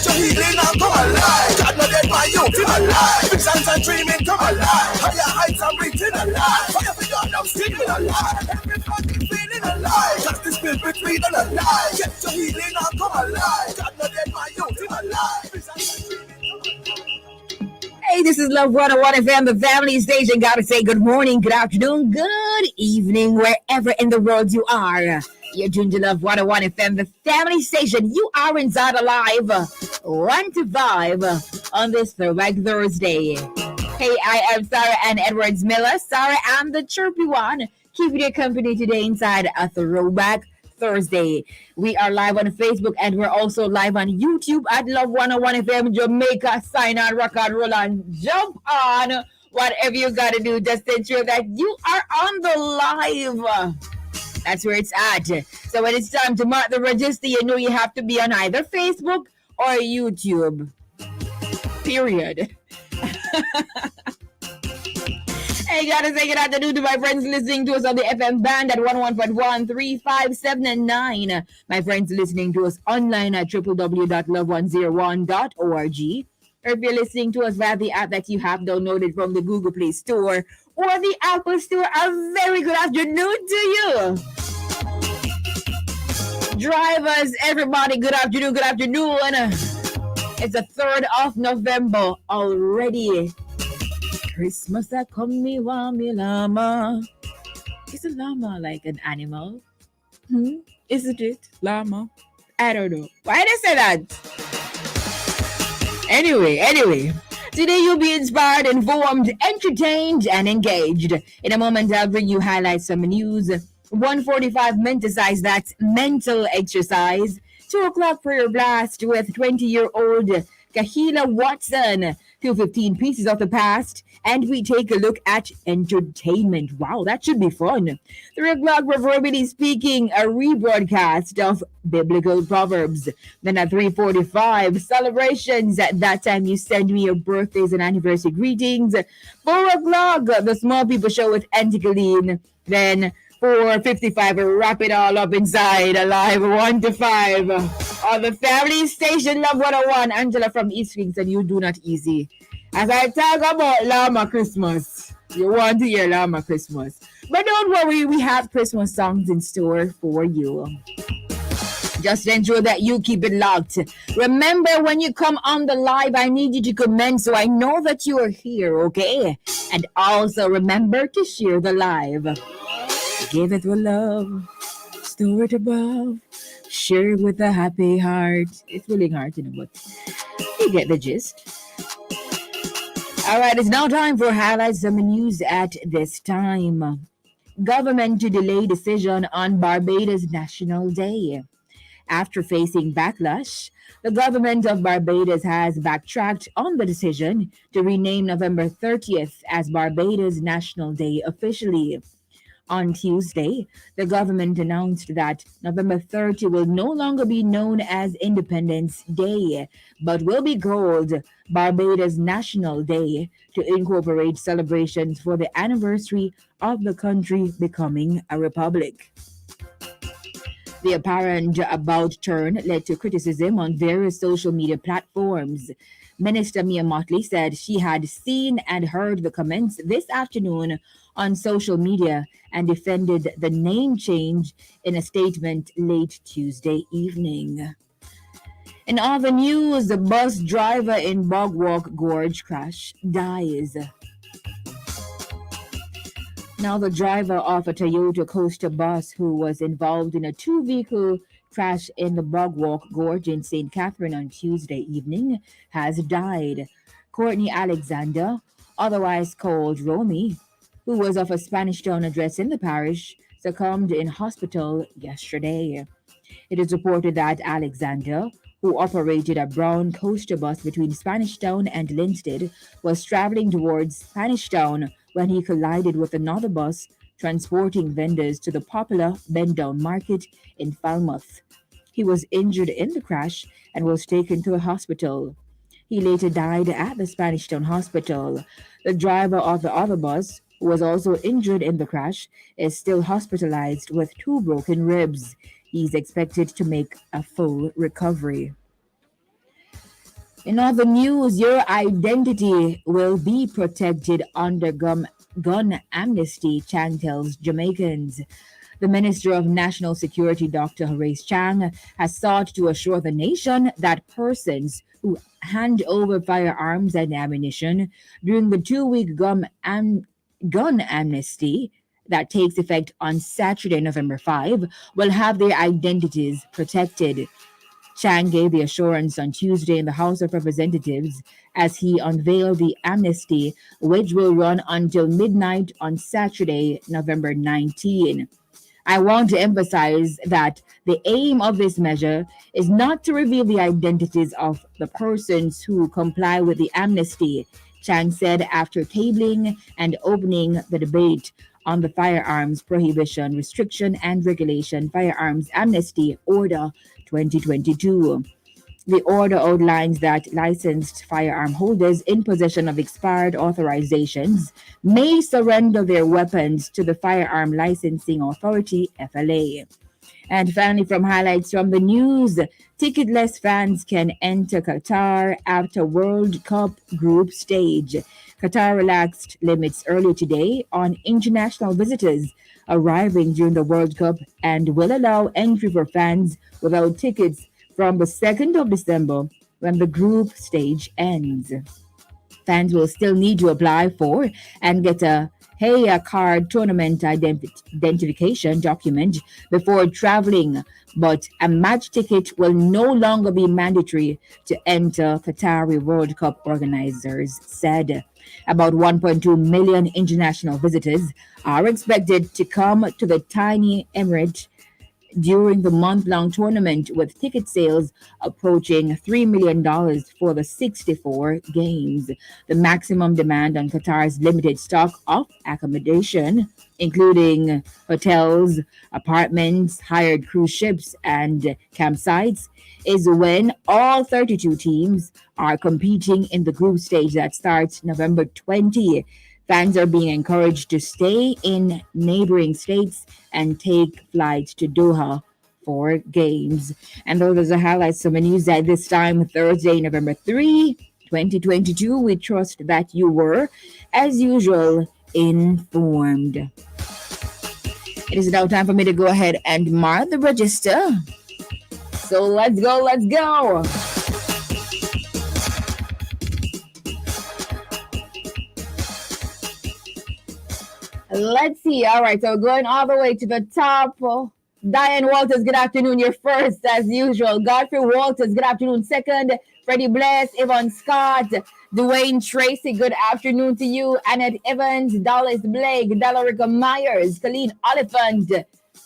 Get your healing and come alive. God not dead my youth in alive. Visions and dreaming come alive. Higher heights I'm reaching alive. Fire for God I'm still alive. Everybody feeling alive. Justice built between and alive. Get your healing and come alive. God not dead my youth in alive. Visions and dreaming come alive. Hey, this is Love 101 FM, the family station. Gotta say good morning, good afternoon, good evening, wherever in the world you are. You're tuned to Love 101 FM, the family station. You are inside alive, 1 to 5 on this Throwback Thursday. Hey, I am Sara-Ann Edwards Miller, Sara-Ann the chirpy one, keeping you company today inside a Throwback Thursday. We are live on Facebook and we're also live on YouTube at Love 101 FM Jamaica. Sign on, rock on, roll on, jump on. Whatever you got to do, just ensure that you are on the live. That's where it's at. So when it's time to mark the register, you know you have to be on either Facebook or YouTube. Period. Hey, gotta say good afternoon to my friends listening to us on the FM band at 101.1, 3, 5, 7, and 9. My friends listening to us online at www.love101.org. Or if you're listening to us via the app that you have downloaded from the Google Play Store or the Apple Store, a very good afternoon to you. Drivers, everybody, good afternoon, good afternoon. It's the 3rd of November already. Christmas a come me wa me llama. Is a llama like an animal? Isn't it? Llama? I don't know. Why did I say that? Anyway. Today you'll be inspired, informed, entertained, and engaged. In a moment, I'll bring you highlights from the news. 1:45 Menticize, that's mental exercise. 2 o'clock prayer blast with 20-year-old Kahila Watson. 2:15 pieces of the past, and we take a look at entertainment. Wow, that should be fun. 3 o'clock, proverbially speaking, a rebroadcast of biblical proverbs. Then at 3:45, celebrations. At that time, you send me your birthdays and anniversary greetings. 4 o'clock, the Small People Show with Anticaline. Then 4:55, we wrap it all up inside alive 1 to 5 on the family station Love 101. Angela from East Kings and You Do Not Easy. As I talk about Llama Christmas, you want to hear Llama Christmas, but don't worry, we have Christmas songs in store for you. Just ensure that you keep it locked. Remember, when you come on the live, I need you to comment so I know that you are here, okay? And also remember to share the live. Give it with love, store it above, share it with a happy heart. It's really hard, but you get the gist. All right, it's now time for highlights of the news at this time. Government to delay decision on Barbados National Day. After facing backlash, the government of Barbados has backtracked on the decision to rename November 30th as Barbados National Day officially. On Tuesday, the government announced that November 30 will no longer be known as Independence Day, but will be called Barbados National Day to incorporate celebrations for the anniversary of the country becoming a republic. The apparent about turn led to criticism on various social media platforms. Minister Mia Motley said she had seen and heard the comments this afternoon on social media and defended the name change in a statement late Tuesday evening. In other news, the bus driver in Bogwalk Gorge crash dies. Now, the driver of a Toyota Coaster bus who was involved in a two-vehicle crash in the Bogwalk Gorge in St. Catherine on Tuesday evening has died. Courtney Alexander, otherwise called Romy, who was of a Spanish Town address in the parish, succumbed in hospital yesterday. It is reported that Alexander, who operated a brown coaster bus between Spanish Town and Linstead, was traveling towards Spanish Town when he collided with another bus transporting vendors to the popular Bendown Market in Falmouth. He was injured in the crash and was taken to a hospital. He later died at the Spanish Town Hospital. The driver of the other bus, who was also injured in the crash, is still hospitalized with 2 broken ribs. He's expected to make a full recovery. In other news, your identity will be protected under gun amnesty, Chang tells Jamaicans. The Minister of National Security, Dr. Horace Chang, has sought to assure the nation that persons who hand over firearms and ammunition during the 2 week gun amnesty that takes effect on Saturday, November 5, will have their identities protected. Chang gave the assurance on Tuesday in the House of Representatives as he unveiled the amnesty, which will run until midnight on Saturday, November 19. I want to emphasize that the aim of this measure is not to reveal the identities of the persons who comply with the amnesty, Chang said after tabling and opening the debate on the Firearms Prohibition, Restriction and Regulation Firearms Amnesty Order 2022. The order outlines that licensed firearm holders in possession of expired authorizations may surrender their weapons to the Firearm Licensing Authority, FLA. And finally, from highlights from the news, ticketless fans can enter Qatar after World Cup group stage. Qatar relaxed limits earlier today on international visitors arriving during the World Cup and will allow entry for fans without tickets from the 2nd of December when the group stage ends. Fans will still need to apply for and get a Hey card tournament identification document before traveling, but a match ticket will no longer be mandatory to enter, Qatari World Cup organizers said. About 1.2 million international visitors are expected to come to the tiny emirate during the month-long tournament, with ticket sales approaching $3 million for the 64 games. The maximum demand on Qatar's limited stock of accommodation, including hotels, apartments, hired cruise ships, and campsites, is when all 32 teams are competing in the group stage that starts November 20. Fans are being encouraged to stay in neighboring states and take flights to Doha for games. And those are the highlights of the news at this time, Thursday, November 3, 2022. We trust that you were, as usual, informed. It is now time for me to go ahead and mark the register. So let's go, let's go. Let's see. All right, so going all the way to the top. Diane Walters, good afternoon. You're first, as usual. Godfrey Walters, good afternoon. Second, Freddie Bless, Yvonne Scott, Dwayne Tracy, good afternoon to you. Annette Evans, Dallas Blake, Dalarica Myers, Colleen Oliphant,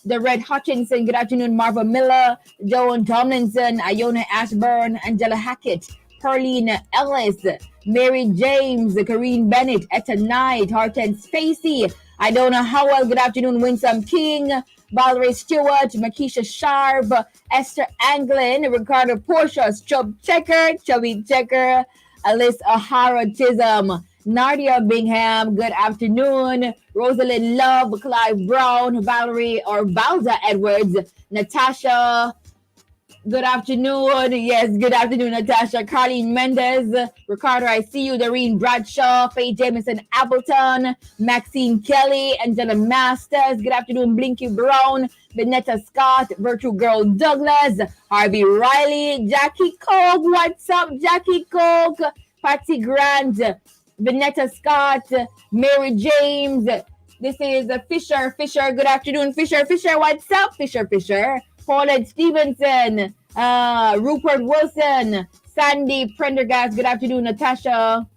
the Red Hutchinson, good afternoon. Marva Miller, Joan Tomlinson, Iona Ashburn, Angela Hackett, Perline Ellis, Mary James, Kareen Bennett, Etta Knight, Hortense Spacey, I don't know how well, good afternoon. Winsome King, Valerie Stewart, Makisha Sharp, Esther Anglin, Ricardo Portia, Chubby Checker, Alice O'Hara Tism, Nadia Bingham, good afternoon. Rosalind Love, Clive Brown, Valerie or Balza Edwards, Natasha, good afternoon. Yes, good afternoon, Natasha. Carlene Mendez, Ricardo, I see you. Doreen Bradshaw, Faye Jameson Appleton, Maxine Kelly, Angela Masters. Good afternoon, Blinky Brown, Vanetta Scott, Virtue Girl Douglas, Harvey Riley, Jackie Coke. What's up, Jackie Coke? Patsy Grant, Vanetta Scott, Mary James. This is Fisher. Good afternoon, Fisher. What's up, Fisher? Paulette Stevenson, Rupert Wilson, Sandy Prendergast, good afternoon. Natasha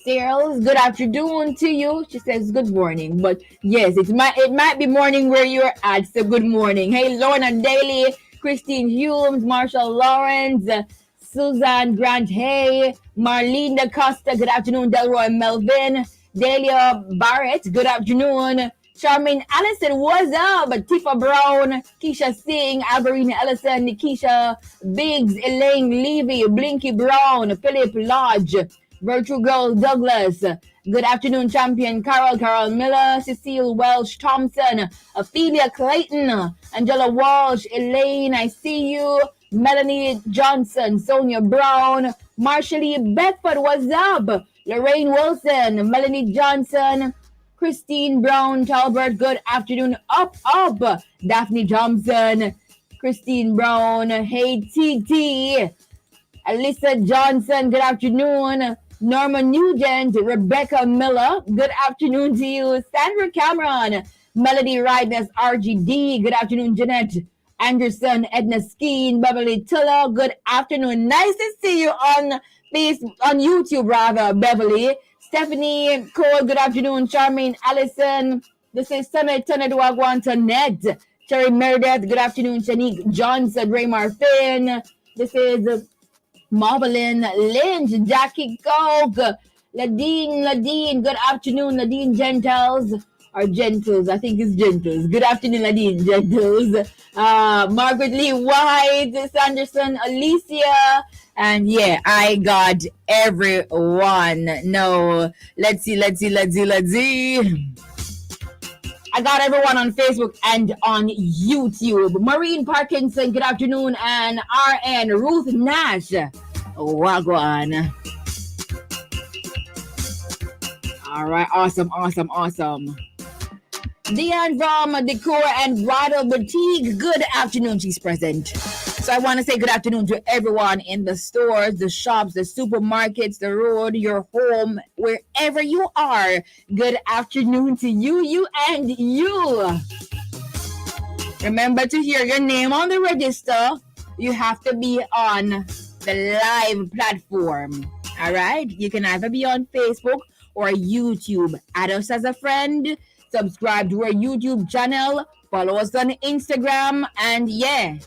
Searles, good afternoon to you. She says good morning, but yes, it might be morning where you're at, so good morning. Hey, Lorna Daly, Christine Humes, Marshall Lawrence, Suzanne Grant Hay, Marlene Costa, good afternoon. Delroy Melvin, Delia Barrett, good afternoon. Charmaine Allison, what's up? Tifa Brown, Keisha Singh, Alberina Ellison, Nikisha Biggs, Elaine Levy, Blinky Brown, Philip Lodge, Virtue Girl Douglas. Good afternoon, champion Carol Miller, Cecile Welsh Thompson, Ophelia Clayton, Angela Walsh, Elaine, I see you. Melanie Johnson, Sonia Brown, Marshallie Bedford, what's up? Lorraine Wilson, Melanie Johnson, Christine Brown, Talbert, good afternoon. Up. Daphne Thompson, Christine Brown, hey TT, Alyssa Johnson, good afternoon. Norma Nugent, Rebecca Miller, good afternoon to you. Sandra Cameron, Melody Rightness, RGD, good afternoon. Jeanette Anderson, Edna Skeen, Beverly Tiller, good afternoon. Nice to see you on YouTube rather, Beverly. Stephanie Cole, good afternoon. Charmaine Allison, this is Summit Tonedwagwan Ned. Cherry Meredith, good afternoon. Shanique Johnson, Raymar Finn, this is Marvelyn Lynch, Jackie Coke, Ladine, good afternoon, Ladine Gentles, or Gentles, I think it's Gentles. Good afternoon, Ladine Gentles. Margaret Lee White, Sanderson, Alicia, and yeah, I got everyone. No, let's see. I got everyone on Facebook and on YouTube. Maureen Parkinson, good afternoon, and RN Ruth Nash. Wagwan. All right, awesome. Diane from Decor and Bridal Boutique, good afternoon. She's present. So I want to say good afternoon to everyone in the stores, the shops, the supermarkets, the road, your home, wherever you are. Good afternoon to you and you. Remember to hear your name on the register. You have to be on the live platform. All right? You can either be on Facebook or YouTube. Add us as a friend. Subscribe to our YouTube channel. Follow us on Instagram. And yeah.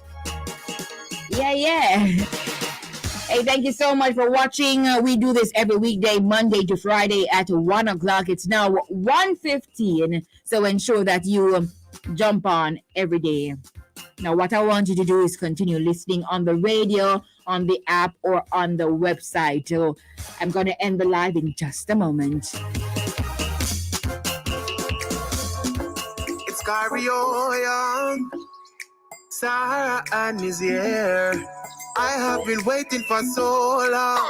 Hey, thank you so much for watching. We do this every weekday, Monday to Friday at 1 o'clock. It's now 1:15. So ensure that you jump on every day. Now, what I want you to do is continue listening on the radio, on the app, or on the website. So I'm going to end the live in just a moment. It's karaoke. Sara-Ann is here. I have been waiting for so long.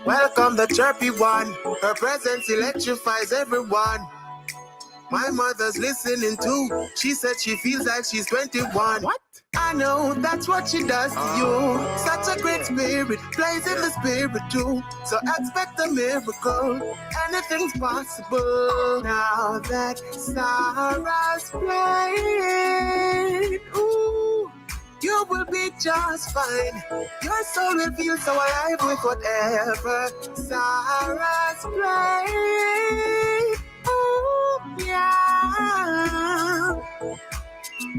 Welcome the chirpy one. Her presence electrifies everyone. My mother's listening too. She said she feels like she's 21. What? I know that's what she does to you. Such a great spirit, plays in the spirit too. So expect a miracle. Anything's possible. Now that Sarah's playing, ooh, you will be just fine. Your soul will feel so alive with whatever Sarah's playing. Ooh, yeah.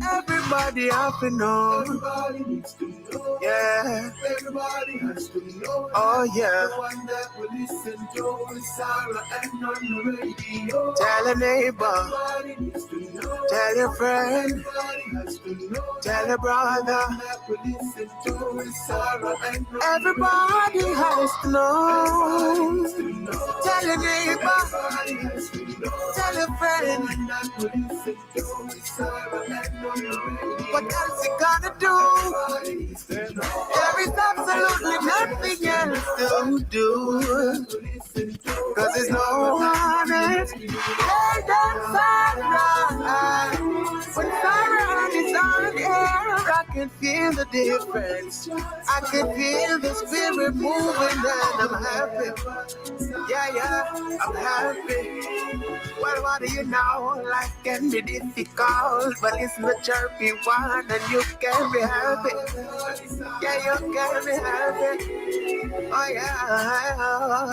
Everybody have to know. Everybody needs to know. Yeah. Everybody has to know. Oh yeah. The one that will listen to is Sara-Ann on the radio. Tell a neighbor. Everybody needs to know. Tell your friend. Everybody has to know. Tell a brother. The one that will listen to is Sara-Ann. Everybody has to know. Tell your neighbor. Everybody has to know. Tell your friend. The one that will listen to is Sara-Ann. What else you gonna do? There is absolutely nothing else to do. Cause there's no one else. And that's Sara. When Sara-Ann is on air, I can feel the difference. I can feel the spirit moving and I'm happy. Yeah, I'm happy. Well, what do you know? Life can be difficult, but it's the chirpy one and you can be happy. Yeah, you can be happy. Oh yeah.